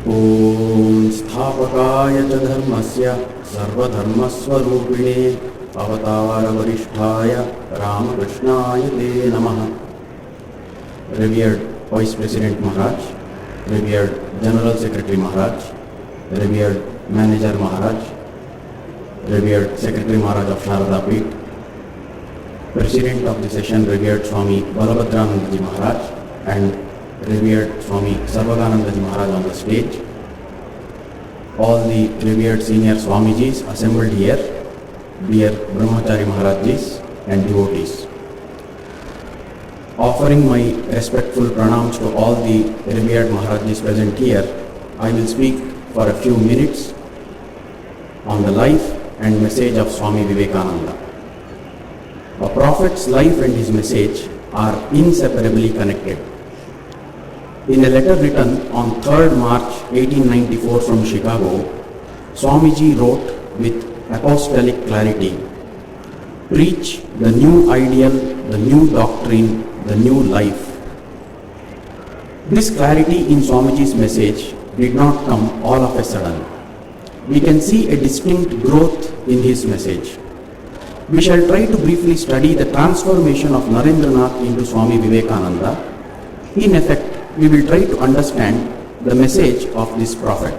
ॐ स्थापकाय च धर्मस्य सर्वधर्मस्वरूपिणे अवतारवरिष्ठाय रामकृष्णाय ते नमः. Revered Vice President Maharaj, Revered General Secretary Maharaj, Revered Manager Maharaj, Revered Secretary Maharaj of Sharada Peeth, President of the session Revered Swami Balabhadranandaji Maharaj and Revered Swami Sarvaganandaji Maharaj on the stage, all the revered senior Swamijis assembled here, dear Brahmachari Maharajis and devotees. Offering my respectful pranams to all the revered Maharajis present here, I will speak for a few minutes on the life and message of Swami Vivekananda. A prophet's life and his message are inseparably connected. In a letter written on 3rd March 1894 from Chicago, Swamiji wrote with apostolic clarity, "Preach the new ideal, the new doctrine, the new life." This clarity in Swamiji's message did not come all of a sudden. We can see a distinct growth in his message. We shall try to briefly study the transformation of Narendra Nath into Swami Vivekananda. In effect, we will try to understand the message of this prophet.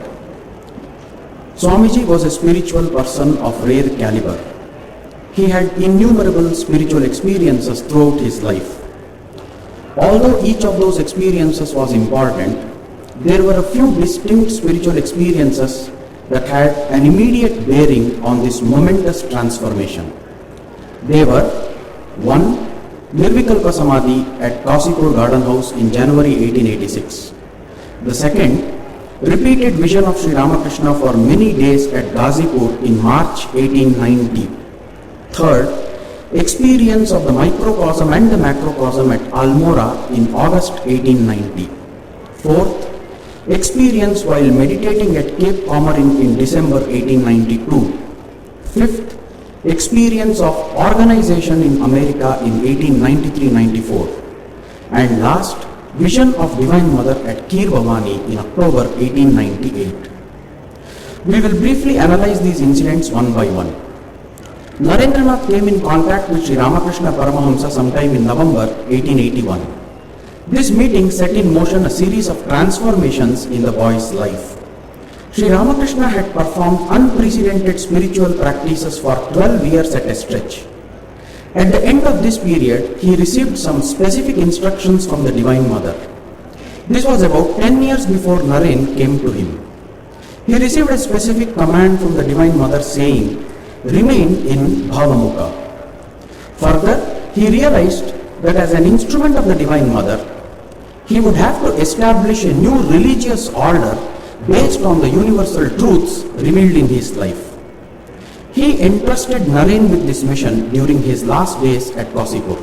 Swamiji was a spiritual person of rare caliber. He had innumerable spiritual experiences throughout his life. Although each of those experiences was important, there were a few distinct spiritual experiences that had an immediate bearing on this momentous transformation. They were: 1. Nirvikalpa Samadhi at Kasipur Garden House in January 1886. The second, repeated vision of Sri Ramakrishna for many days at Ghazipur in March 1890. Third, experience of the microcosm and the macrocosm at Almora in August 1890. Fourth, experience while meditating at Cape Comorin in December 1892. Fifth, experience of organization in America in 1893-94. And last, vision of Divine Mother at Kheer Bhavani in October 1898. We will briefly analyze these incidents one by one. Narendra Nath came in contact with Sri Ramakrishna Paramahamsa sometime in November 1881. This meeting set in motion a series of transformations in the boy's life. Sri Ramakrishna had performed unprecedented spiritual practices for 12 years at a stretch. At the end of this period, he received some specific instructions from the Divine Mother. This was about 10 years before Naren came to him. He received a specific command from the Divine Mother saying, "Remain in Bhavamukha." Further, he realized that as an instrument of the Divine Mother, he would have to establish a new religious order based on the universal truths revealed in his life. He entrusted Naren with this mission during his last days at Kasipur.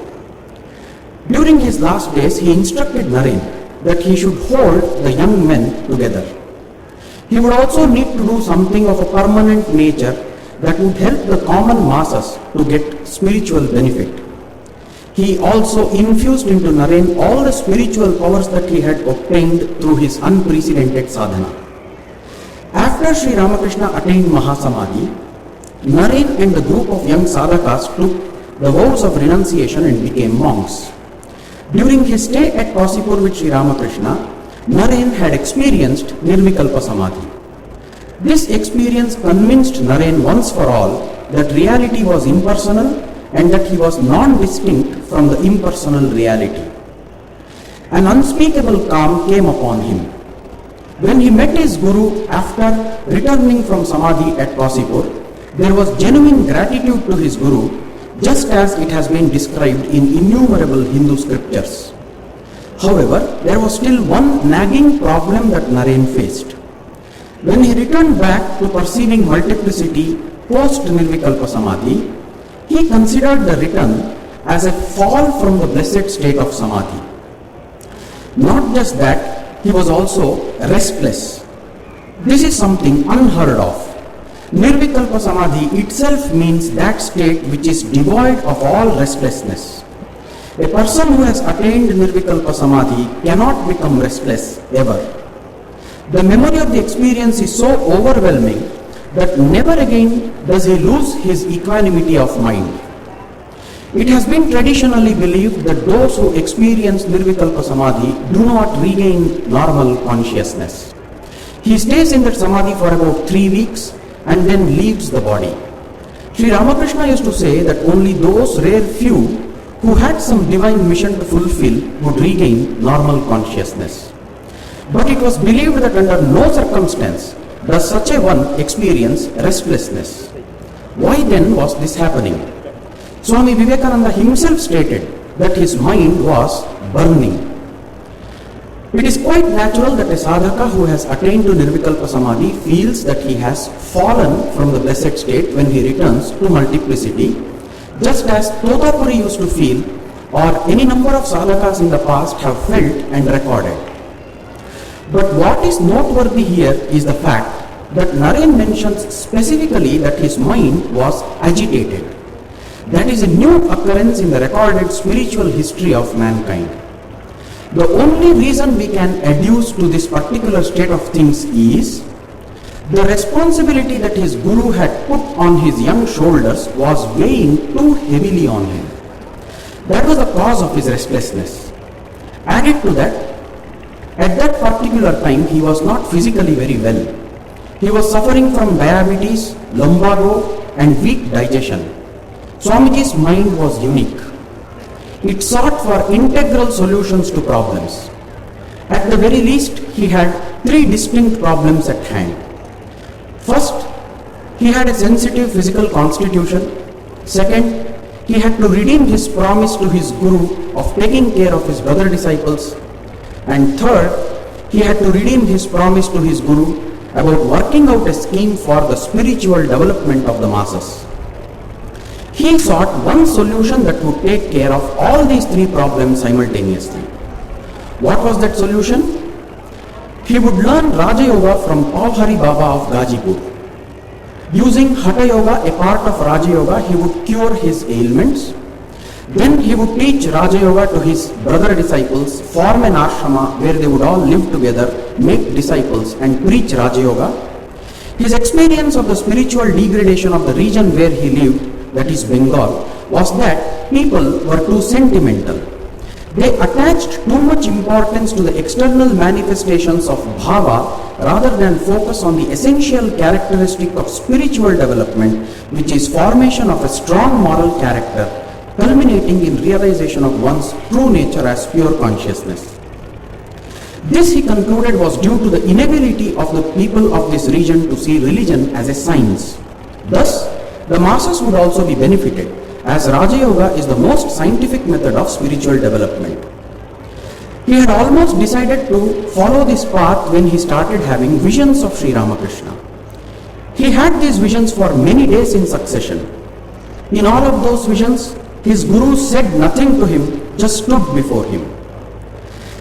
During his last days, he instructed Naren that he should hold the young men together. He would also need to do something of a permanent nature that would help the common masses to get spiritual benefit. He also infused into Naren all the spiritual powers that he had obtained through his unprecedented sadhana. After Sri Ramakrishna attained Mahasamadhi, Naren and the group of young sadhakas took the vows of renunciation and became monks. During his stay at Kasipur with Sri Ramakrishna, Naren had experienced Nirvikalpa Samadhi. This experience convinced Naren once for all that reality was impersonal and that he was non-distinct from the impersonal reality. An unspeakable calm came upon him. When he met his Guru after returning from Samadhi at Kasipur, there was genuine gratitude to his Guru, just as it has been described in innumerable Hindu scriptures. However, there was still one nagging problem that Naren faced. When he returned back to perceiving multiplicity post-Nirvikalpa Samadhi, he considered the return as a fall from the blessed state of Samadhi. Not just that, he was also restless. This is something unheard of. Nirvikalpa Samadhi itself means that state which is devoid of all restlessness. A person who has attained Nirvikalpa Samadhi cannot become restless ever. The memory of the experience is so overwhelming that never again does he lose his equanimity of mind. It has been traditionally believed that those who experience Nirvikalpa Samadhi do not regain normal consciousness. He stays in that Samadhi for about 3 weeks and then leaves the body. Sri Ramakrishna used to say that only those rare few who had some divine mission to fulfill would regain normal consciousness. But it was believed that under no circumstance does such a one experience restlessness. Why then was this happening? Swami Vivekananda himself stated that his mind was burning. It is quite natural that a sadhaka who has attained to Nirvikalpa Samadhi feels that he has fallen from the blessed state when he returns to multiplicity, just as Totapuri used to feel, or any number of sadhakas in the past have felt and recorded. But what is noteworthy here is the fact that Naren mentions specifically that his mind was agitated. That is a new occurrence in the recorded spiritual history of mankind. The only reason we can adduce to this particular state of things is the responsibility that his guru had put on his young shoulders was weighing too heavily on him. That was the cause of his restlessness. Added to that, at that particular time he was not physically very well. He was suffering from diabetes, lumbago and weak digestion. Swamiji's mind was unique. It sought for integral solutions to problems. At the very least, he had 3 distinct problems at hand. First, he had a sensitive physical constitution. Second, he had to redeem his promise to his guru of taking care of his brother disciples. And third, he had to redeem his promise to his guru about working out a scheme for the spiritual development of the masses. He sought one solution that would take care of all these 3 problems simultaneously. What was that solution? He would learn Raja Yoga from Pavhari Baba of Gajipur. Using Hatha Yoga, a part of Raja Yoga, he would cure his ailments. Then he would teach Raja Yoga to his brother disciples, form an ashrama where they would all live together, make disciples and preach Raja Yoga. His experience of the spiritual degradation of the region where he lived, that is Bengal, was that people were too sentimental. They attached too much importance to the external manifestations of bhava rather than focus on the essential characteristic of spiritual development, which is formation of a strong moral character, culminating in realization of one's true nature as pure consciousness. This, he concluded, was due to the inability of the people of this region to see religion as a science. Thus, the masses would also be benefited, as Raja Yoga is the most scientific method of spiritual development. He had almost decided to follow this path when he started having visions of Sri Ramakrishna. He had these visions for many days in succession. In all of those visions, his guru said nothing to him, just stood before him.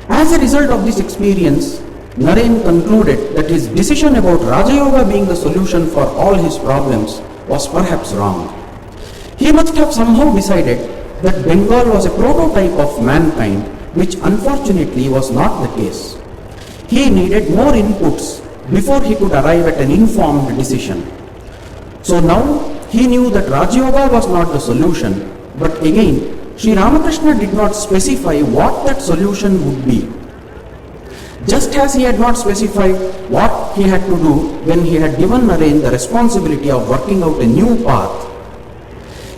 As a result of this experience, Naren concluded that his decision about Raja Yoga being the solution for all his problems was perhaps wrong. He must have somehow decided that Bengal was a prototype of mankind, which unfortunately was not the case. He needed more inputs before he could arrive at an informed decision. So now he knew that Raja Yoga was not the solution, but again, Sri Ramakrishna did not specify what that solution would be. Just as he had not specified what he had to do when he had given Naren the responsibility of working out a new path,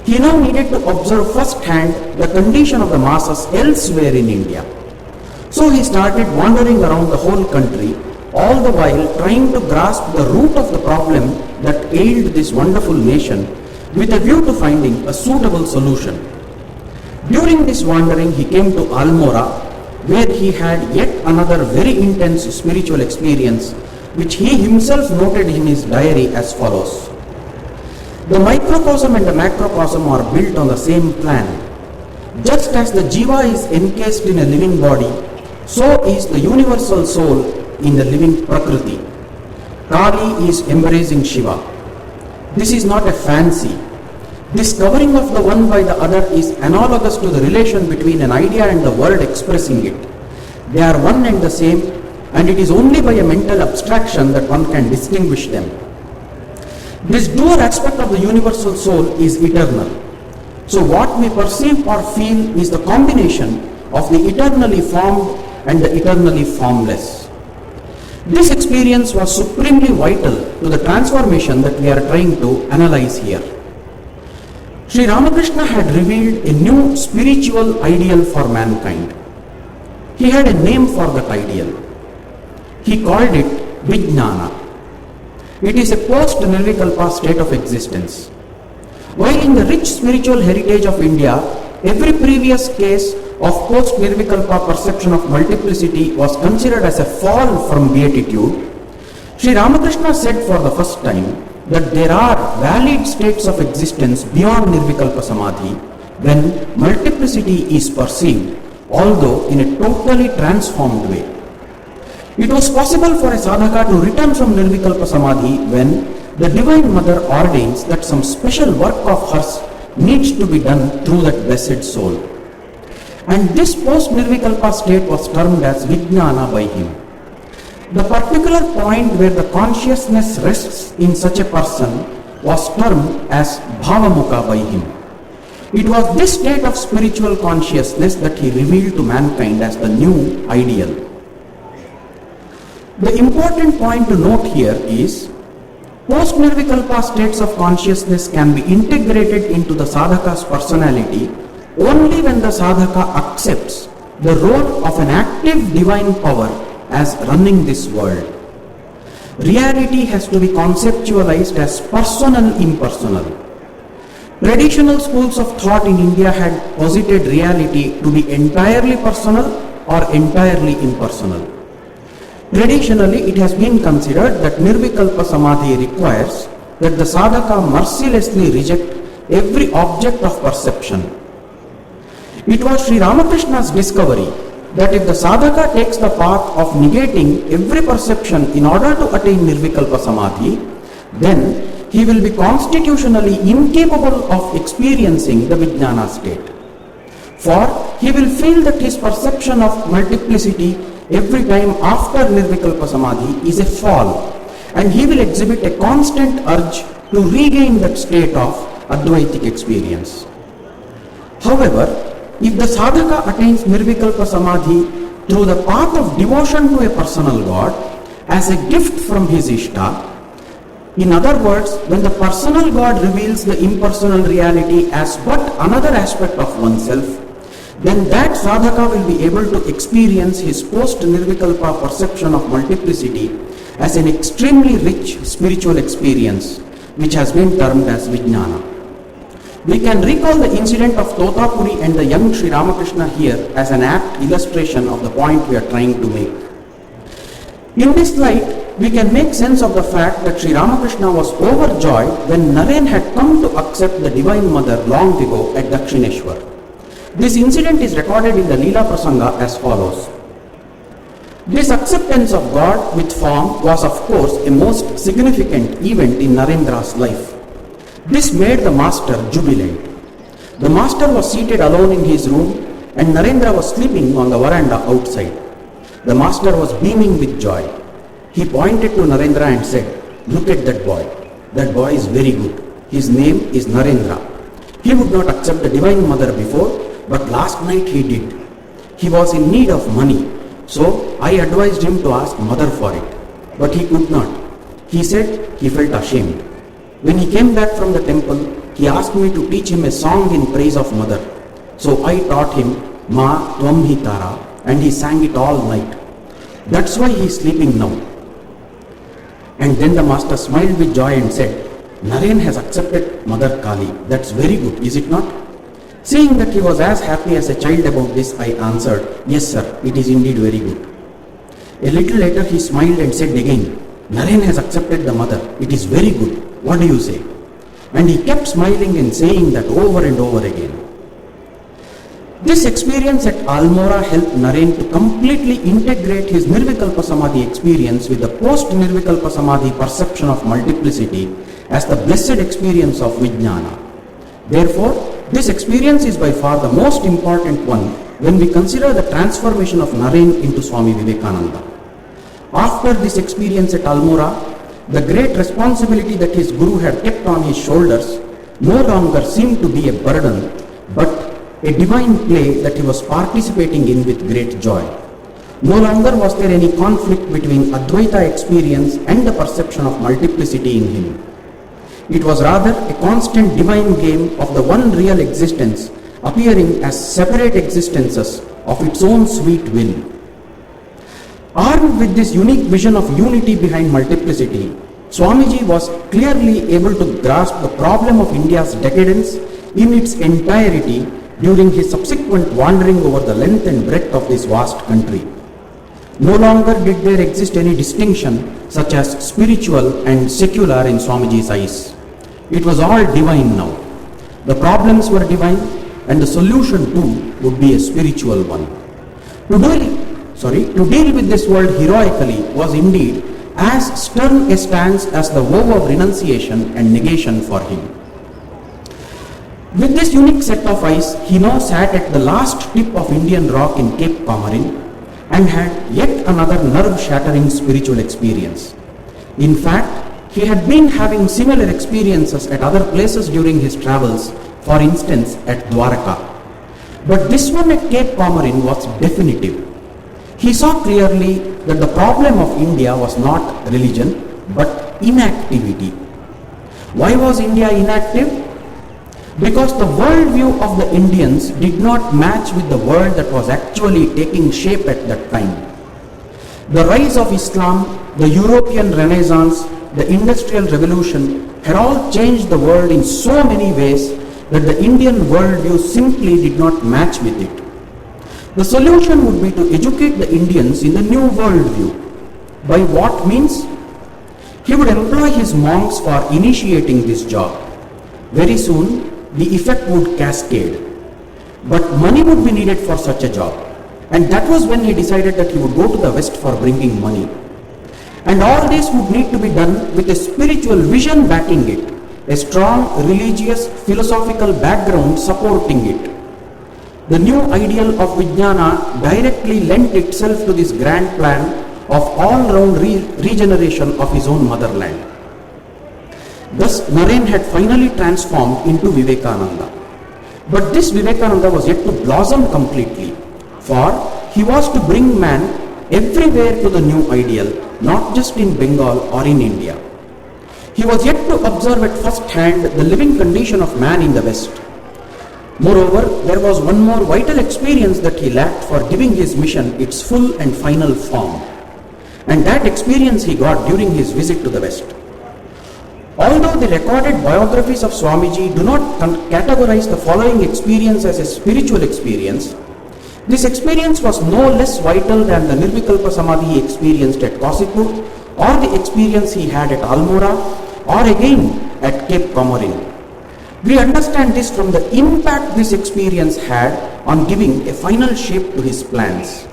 he now needed to observe firsthand the condition of the masses elsewhere in India. So he started wandering around the whole country, all the while trying to grasp the root of the problem that ailed this wonderful nation, with a view to finding a suitable solution. During this wandering, he came to Almora, where he had yet another very intense spiritual experience, which he himself noted in his diary as follows. The microcosm and the macrocosm are built on the same plan. Just as the jiva is encased in a living body, so is the universal soul in the living Prakriti. Kali is embracing Shiva. This is not a fancy. This covering of the one by the other is analogous to the relation between an idea and the word expressing it. They are one and the same, and it is only by a mental abstraction that one can distinguish them. This dual aspect of the universal soul is eternal. So what we perceive or feel is the combination of the eternally formed and the eternally formless. This experience was supremely vital to the transformation that we are trying to analyze here. Sri Ramakrishna had revealed a new spiritual ideal for mankind. He had a name for that ideal. He called it Vijnana. It is a post-Nirvikalpa state of existence. While in the rich spiritual heritage of India, every previous case of post-Nirvikalpa perception of multiplicity was considered as a fall from beatitude, Sri Ramakrishna said for the first time that there are valid states of existence beyond Nirvikalpa Samadhi when multiplicity is perceived, although in a totally transformed way. It was possible for a sadhaka to return from Nirvikalpa Samadhi when the Divine Mother ordains that some special work of hers needs to be done through that blessed soul. And this post-Nirvikalpa state was termed as Vijnana by him. The particular point where the consciousness rests in such a person was termed as Bhavamukha by him. It was this state of spiritual consciousness that he revealed to mankind as the new ideal. The important point to note here is, post-Nirvikalpa states of consciousness can be integrated into the sadhaka's personality only when the sadhaka accepts the role of an active divine power as running this world. Reality has to be conceptualized as personal impersonal. Traditional schools of thought in India had posited reality to be entirely personal or entirely impersonal. Traditionally, it has been considered that Nirvikalpa Samadhi requires that the sadhaka mercilessly reject every object of perception. It was Sri Ramakrishna's discovery that if the sadhaka takes the path of negating every perception in order to attain Nirvikalpa Samadhi, then he will be constitutionally incapable of experiencing the Vijnana state. For he will feel that his perception of multiplicity every time after Nirvikalpa Samadhi is a fall, and he will exhibit a constant urge to regain that state of Advaitic experience. However, if the sadhaka attains Nirvikalpa Samadhi through the path of devotion to a personal God as a gift from his Ishta, in other words, when the personal God reveals the impersonal reality as but another aspect of oneself, then that sadhaka will be able to experience his post-Nirvikalpa perception of multiplicity as an extremely rich spiritual experience, which has been termed as Vijnana. We can recall the incident of Totapuri and the young Sri Ramakrishna here as an apt illustration of the point we are trying to make. In this light, we can make sense of the fact that Sri Ramakrishna was overjoyed when Naren had come to accept the Divine Mother long ago at Dakshineshwar. This incident is recorded in the Leela Prasanga as follows. This acceptance of God with form was of course a most significant event in Narendra's life. This made the master jubilant. The master was seated alone in his room and Narendra was sleeping on the veranda outside. The master was beaming with joy. He pointed to Narendra and said, "Look at that boy. That boy is very good. His name is Narendra. He would not accept the Divine Mother before, but last night he did. He was in need of money, so I advised him to ask Mother for it. But he could not. He said he felt ashamed. When he came back from the temple, he asked me to teach him a song in praise of Mother. So I taught him Ma Tvam Hi Tara, and he sang it all night. That's why he is sleeping now." And then the master smiled with joy and said, "Naren has accepted Mother Kali. That's very good, is it not?" Seeing that he was as happy as a child about this, I answered, "Yes sir, it is indeed very good." A little later he smiled and said again, "Naren has accepted the Mother. It is very good. What do you say?" And he kept smiling and saying that over and over again. This experience at Almora helped Naren to completely integrate his Nirvikalpa Samadhi experience with the post-Nirvikalpa Samadhi perception of multiplicity as the blessed experience of Vijnana. Therefore, this experience is by far the most important one when we consider the transformation of Naren into Swami Vivekananda. After this experience at Almora, the great responsibility that his guru had kept on his shoulders no longer seemed to be a burden, but a divine play that he was participating in with great joy. No longer was there any conflict between Advaita experience and the perception of multiplicity in him. It was rather a constant divine game of the one real existence appearing as separate existences of its own sweet will. Armed with this unique vision of unity behind multiplicity, Swamiji was clearly able to grasp the problem of India's decadence in its entirety during his subsequent wandering over the length and breadth of this vast country. No longer did there exist any distinction such as spiritual and secular in Swamiji's eyes. It was all divine now. The problems were divine and the solution too would be a spiritual one. To deal with this world heroically was indeed as stern a stance as the vow of renunciation and negation for him. With this unique set of eyes, he now sat at the last tip of Indian rock in Cape Comorin and had yet another nerve-shattering spiritual experience. In fact, he had been having similar experiences at other places during his travels, for instance at Dwaraka. But this one at Cape Comorin was definitive. He saw clearly that the problem of India was not religion, but inactivity. Why was India inactive? Because the worldview of the Indians did not match with the world that was actually taking shape at that time. The rise of Islam, the European Renaissance, the Industrial Revolution had all changed the world in so many ways that the Indian worldview simply did not match with it. The solution would be to educate the Indians in the new worldview. By what means? He would employ his monks for initiating this job. Very soon, the effect would cascade. But money would be needed for such a job. And that was when he decided that he would go to the West for bringing money. And all this would need to be done with a spiritual vision backing it, a strong religious, philosophical background supporting it. The new ideal of Vijnana directly lent itself to this grand plan of all-round regeneration of his own motherland. Thus, Naren had finally transformed into Vivekananda. But this Vivekananda was yet to blossom completely, for he was to bring man everywhere to the new ideal, not just in Bengal or in India. He was yet to observe at first hand the living condition of man in the West. Moreover, there was one more vital experience that he lacked for giving his mission its full and final form. And that experience he got during his visit to the West. Although the recorded biographies of Swamiji do not categorize the following experience as a spiritual experience, this experience was no less vital than the Nirvikalpa Samadhi he experienced at Kasipur, or the experience he had at Almora, or again at Cape Comorin. We understand this from the impact this experience had on giving a final shape to his plans.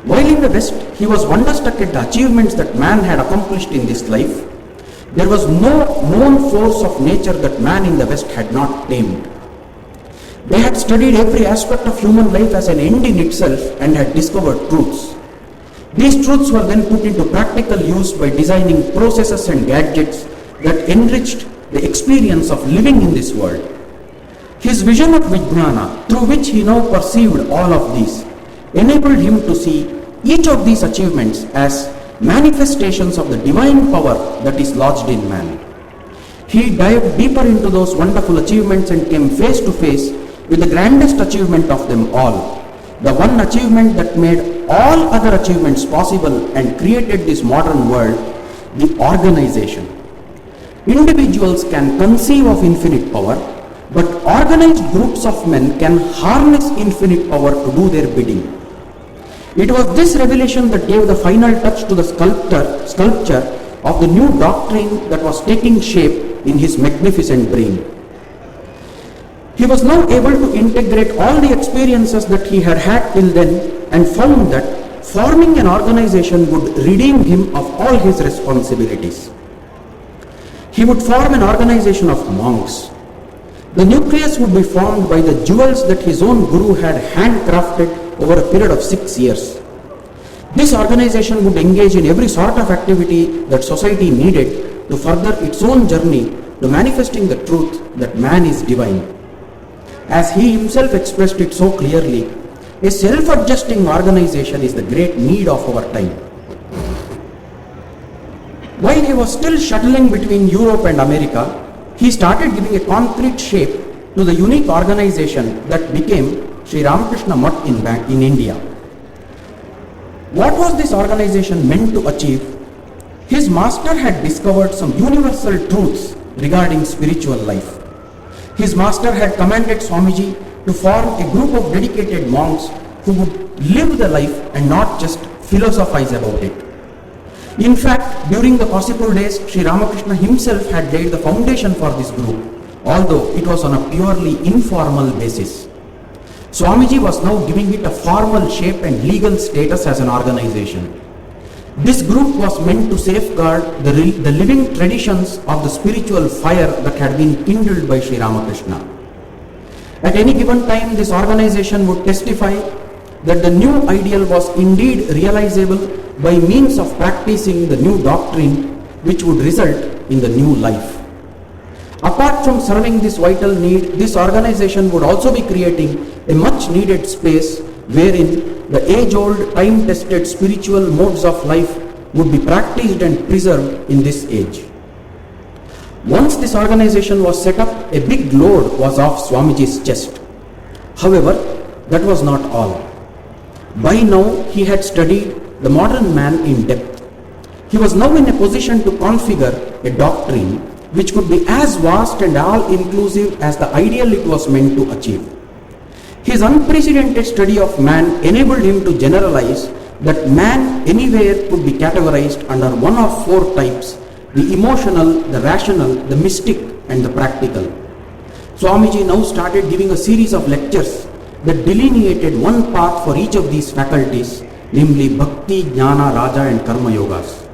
While in the West, he was wonderstruck at the achievements that man had accomplished in this life. There was no known force of nature that man in the West had not tamed. They had studied every aspect of human life as an end in itself and had discovered truths. These truths were then put into practical use by designing processes and gadgets that enriched the experience of living in this world. His vision of Vijnana, through which he now perceived all of these, enabled him to see each of these achievements as manifestations of the divine power that is lodged in man. He dived deeper into those wonderful achievements and came face to face with the grandest achievement of them all, the one achievement that made all other achievements possible and created this modern world, the organization. Individuals can conceive of infinite power, but organized groups of men can harness infinite power to do their bidding. It was this revelation that gave the final touch to the sculpture of the new doctrine that was taking shape in his magnificent brain. He was now able to integrate all the experiences that he had had till then and found that forming an organization would redeem him of all his responsibilities. He would form an organization of monks. The nucleus would be formed by the jewels that his own guru had handcrafted over a period of 6 years. This organization would engage in every sort of activity that society needed to further its own journey to manifesting the truth that man is divine. As he himself expressed it so clearly, a self-adjusting organization is the great need of our time. While he was still shuttling between Europe and America, he started giving a concrete shape to the unique organization that became Sri Ramakrishna Math in India. What was this organization meant to achieve? His master had discovered some universal truths regarding spiritual life. His master had commanded Swamiji to form a group of dedicated monks who would live the life and not just philosophize about it. In fact, during the possible days, Sri Ramakrishna himself had laid the foundation for this group, although it was on a purely informal basis. Swamiji was now giving it a formal shape and legal status as an organization. This group was meant to safeguard the living traditions of the spiritual fire that had been kindled by Sri Ramakrishna. At any given time, this organization would testify that the new ideal was indeed realizable by means of practicing the new doctrine, which would result in the new life. Apart from serving this vital need, this organization would also be creating a much needed space wherein the age-old, time-tested spiritual modes of life would be practiced and preserved in this age. Once this organization was set up, a big load was off Swamiji's chest. However, that was not all. By now, he had studied the modern man in depth. He was now in a position to configure a doctrine which could be as vast and all-inclusive as the ideal it was meant to achieve. His unprecedented study of man enabled him to generalize that man anywhere could be categorized under one of four types: the emotional, the rational, the mystic, and the practical. Swamiji now started giving a series of lectures that delineated one path for each of these faculties, namely Bhakti, Jnana, Raja, and Karma Yogas.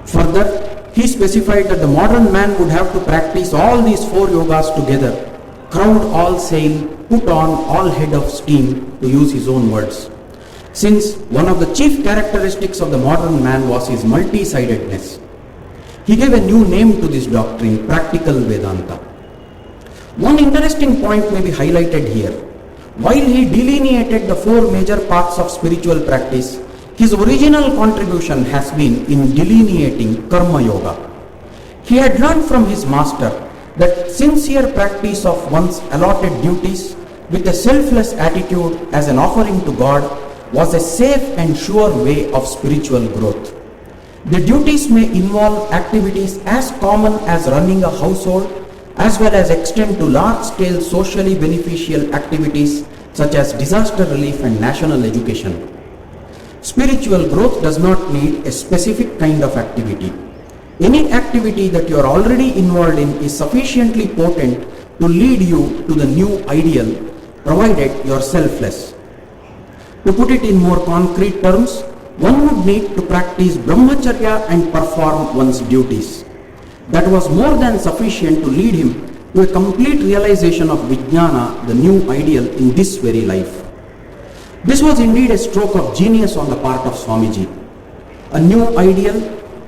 Further, he specified that the modern man would have to practice all these four yogas together, crowd all sail, put on all head of steam, to use his own words, since one of the chief characteristics of the modern man was his multi-sidedness. He gave a new name to this doctrine, practical Vedanta. One interesting point may be highlighted here. While he delineated the four major paths of spiritual practice, his original contribution has been in delineating Karma Yoga. He had learned from his master that sincere practice of one's allotted duties with a selfless attitude as an offering to God was a safe and sure way of spiritual growth. The duties may involve activities as common as running a household, as well as extend to large-scale socially beneficial activities such as disaster relief and national education. Spiritual growth does not need a specific kind of activity. Any activity that you are already involved in is sufficiently potent to lead you to the new ideal, provided you are selfless. To put it in more concrete terms, one would need to practice brahmacharya and perform one's duties. That was more than sufficient to lead him to a complete realization of Vijnana, the new ideal in this very life. This was indeed a stroke of genius on the part of Swamiji. A new ideal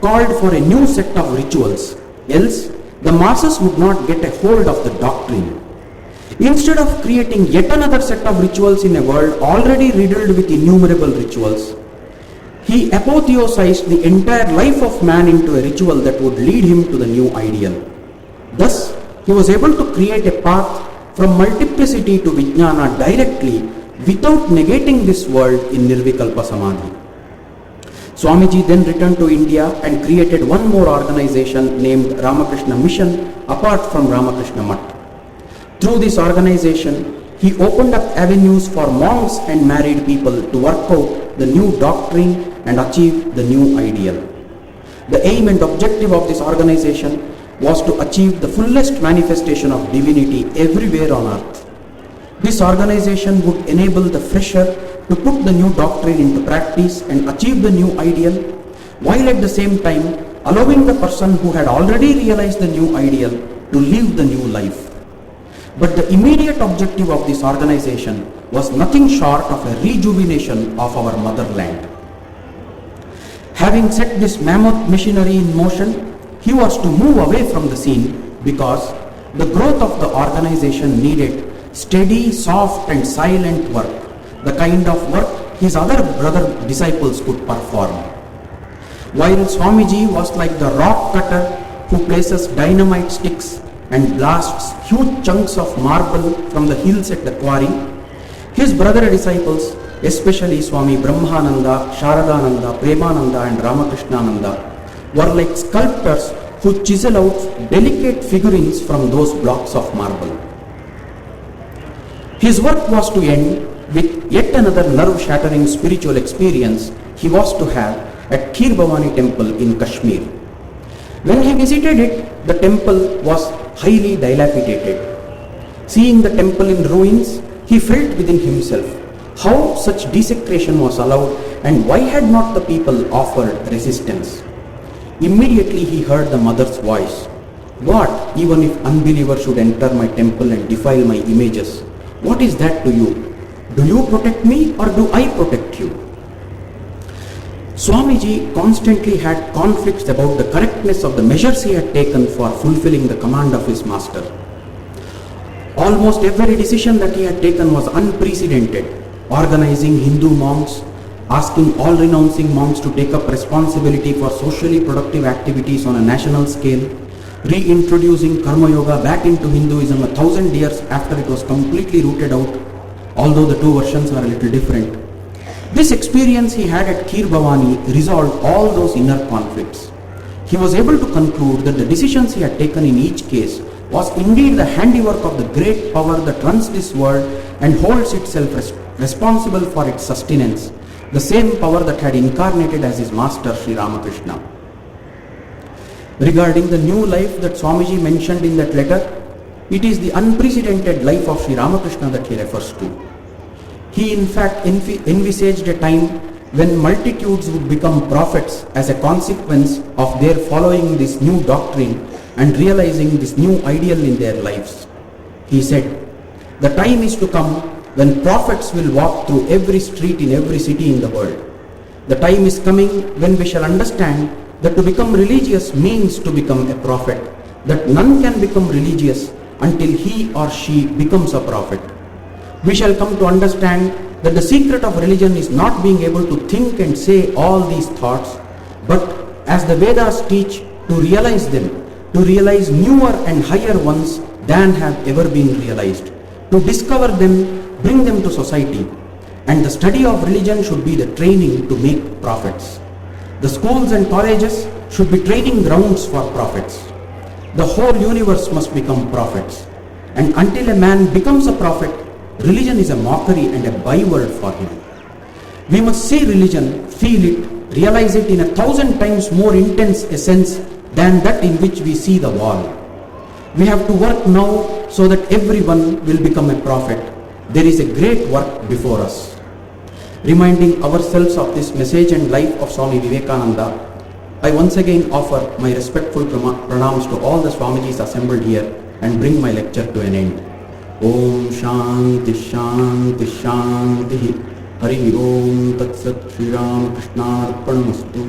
called for a new set of rituals, else the masses would not get a hold of the doctrine. Instead of creating yet another set of rituals in a world already riddled with innumerable rituals, he apotheosized the entire life of man into a ritual that would lead him to the new ideal. Thus, he was able to create a path from multiplicity to Vijnana directly without negating this world in Nirvikalpa Samadhi. Swamiji then returned to India and created one more organization named Ramakrishna Mission apart from Ramakrishna Math. Through this organization, he opened up avenues for monks and married people to work out the new doctrine and achieve the new ideal. The aim and objective of this organization was to achieve the fullest manifestation of divinity everywhere on earth. This organization would enable the fresher to put the new doctrine into practice and achieve the new ideal, while at the same time allowing the person who had already realized the new ideal to live the new life. But the immediate objective of this organization was nothing short of a rejuvenation of our motherland. Having set this mammoth machinery in motion, he was to move away from the scene because the growth of the organization needed steady, soft and silent work, the kind of work his other brother disciples could perform. While Swamiji was like the rock cutter who places dynamite sticks and blasts huge chunks of marble from the hills at the quarry, his brother disciples, especially Swami Brahmananda, Sharadananda, Premananda and Ramakrishnananda, were like sculptors who chisel out delicate figurines from those blocks of marble. His work was to end with yet another nerve-shattering spiritual experience he was to have at Kheer Bhavani temple in Kashmir. When he visited it, the temple was highly dilapidated. Seeing the temple in ruins, he felt within himself how such desecration was allowed and why had not the people offered resistance. Immediately he heard the mother's voice. What, even if unbelievers should enter my temple and defile my images? What is that to you? Do you protect me or do I protect you? Swamiji constantly had conflicts about the correctness of the measures he had taken for fulfilling the command of his master. Almost every decision that he had taken was unprecedented. Organizing Hindu monks, asking all renouncing monks to take up responsibility for socially productive activities on a national scale, reintroducing Karma Yoga back into Hinduism 1,000 years after it was completely rooted out, although the two versions are a little different. This experience he had at Kheer Bhavani resolved all those inner conflicts. He was able to conclude that the decisions he had taken in each case was indeed the handiwork of the great power that runs this world and holds itself responsible for its sustenance, the same power that had incarnated as his master Sri Ramakrishna. Regarding the new life that Swamiji mentioned in that letter, it is the unprecedented life of Sri Ramakrishna that he refers to. He in fact envisaged a time when multitudes would become prophets as a consequence of their following this new doctrine and realizing this new ideal in their lives. He said, "The time is to come when prophets will walk through every street in every city in the world. The time is coming when we shall understand that to become religious means to become a prophet, that none can become religious until he or she becomes a prophet. We shall come to understand that the secret of religion is not being able to think and say all these thoughts, but as the Vedas teach, to realize them, to realize newer and higher ones than have ever been realized, to discover them, bring them to society. And the study of religion should be the training to make prophets. The schools and colleges should be training grounds for prophets. The whole universe must become prophets. And until a man becomes a prophet, religion is a mockery and a byword for him. We must see religion, feel it, realize it in 1,000 times more intense a sense than that in which we see the wall. We have to work now so that everyone will become a prophet. There is a great work before us." Reminding ourselves of this message and life of Swami Vivekananda, I once again offer my respectful pranams to all the Swamijis assembled here and bring my lecture to an end. Om Shanti Shanti Shanti. Hari Om Tat Sat. Shri Ramakrishna Arpanamastu.